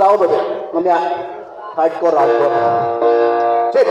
ako ba? Mamaya, hardcore. Sit!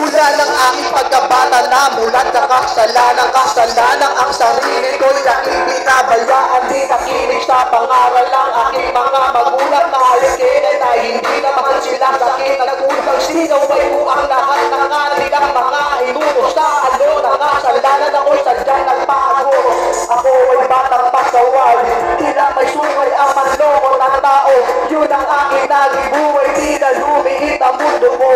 Mula ng aking pagkabata na mulat na kasalanan ang sarili ko'y nakikinabayaan, di nakinig sa pangaral ng aking mga magulang na halikin na hindi naman sila sakit nagkulang sigaw ay buang lahat ng kanilang mga inuro sa na kasalanan ako'y sadyang nagpagod. Ako ay batang pasaway, tila may sungay ang manloko ng tao, yun ang aking nagibuhay, tila lumiit ang mundo ko,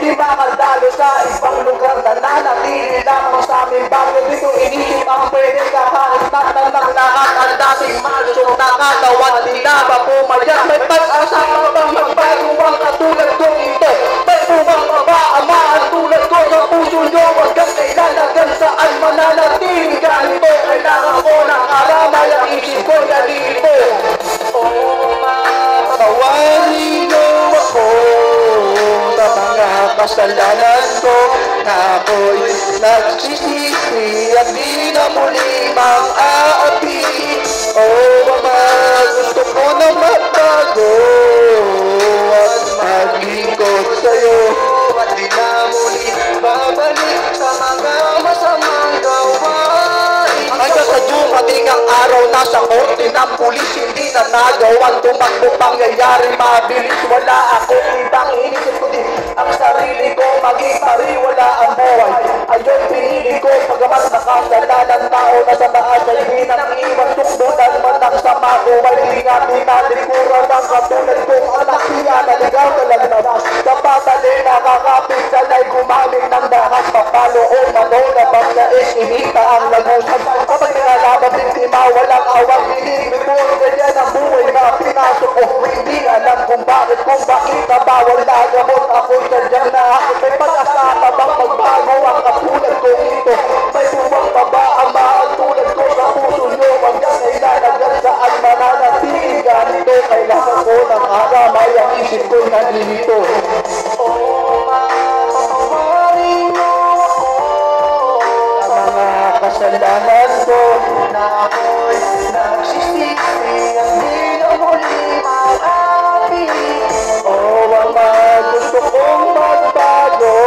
di makadalo sa ibang lugar na nanatili lamang sa aming bagyo. Dito inisip ang pwede kahit ng lahat ang dating malusong nakatawan, di na ba pumayag? May pag-asa bang magbago ang katulad kong ito? May bumang mabaamaan tulad ko sa puso nyo, wag kang kailalagan saan mananatili ganito. Kailangan ko ng karamay ang isip ko nalito. Tawarin nyo ako sa mga kasalanan ko, na ako'y nagsisisi at di na muli mang-aapi. Mama, gusto ko na magbago at maglingkod sa'yo, at di na muli babalik sa mga masamang gawain. Hanggang sa dumating ang araw na sa korte ng pulis, hindi na nagawan tumakbo pangyayari mabilis. Wala akong ibang inisip ko din ang sarili ko, maging pariwala ang buhay. Ayun pinili ko, pagamat nakasalanan tao na sa taas ay hinang iwan tukbutan man ang sama ko. Ay hingatin na likuran ng katulad kong anak niya na ligaw na lagnabas. Kapatali nakakapit sanay gumamit ng dahas, papalo o mano na bangais inita ang lagusan. Kapag nangalaban biktima, walang awang hiling, puro ganyan ang buhay na pinasok ko. Hindi alam kung bakit na bawal na gamot. Ako'y sadyang naakit, may pag-asa pa bang magbago ang katulad kong ito? May buwang pa ba ang mahal tulad ko sa puso nyo? Hanggang kailangan saan mananatili ganito? Kailangan ko ng aramay ang isip ko'y nalilito. Patawarin mo ako sa mga kasalanan ko, na ako'y nagsisisi at di na muli maapi. Mama, gusto kong magbago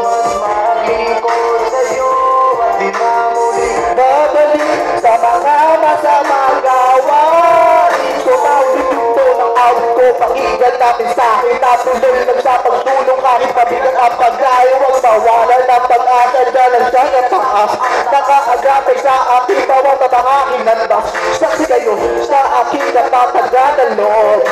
at maglingkod sa'yo, at di na muli babalik sa mga masamang gawain. Tumawid ito ng awit ko, pakinggan natin sa akin, natuloy lang sa pagtulong kahit pabigat ang pagkain. Huwag mawalan ng pag-asa, dyan siya na taas, nakakagapay sa aking bawat at ang aking nandas. Saksi kayo sa aking napapagad ng loob,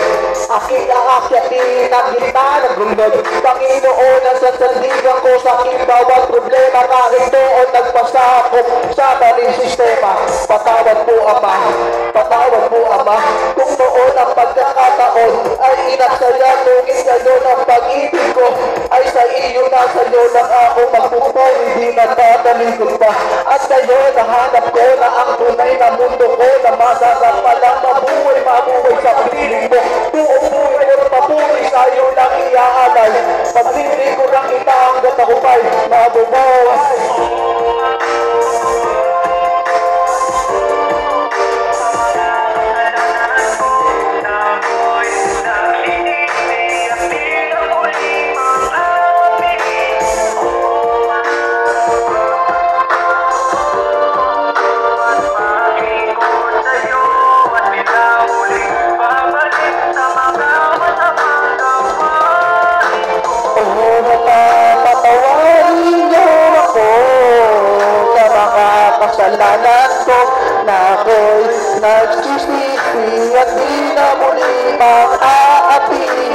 aking aakyatin ang gitna ng gulod. Panginoon, nasa sandigan ko sa aking bawat problema, kahit doon nagpasakop sa maling sistema. Patawad po Ama, kung noon ang pagkakataon ay inaksaya, tungin kayo ng pag-ibig ko, ay sa iyo na sa'yo lang ako magpupo, hindi na tatalikod pa. At kayo nahanap ko na ang tunay na mundo ko, na masarap palang mabuhay sa piling mo. Buong buhay at papuri sa'yo lang iaalay, pagpili ko lang kita hanggat ako pa'y mabubuhay. Kasalanan ko, na ako'y nagsisisi at di na muli mang-aapi.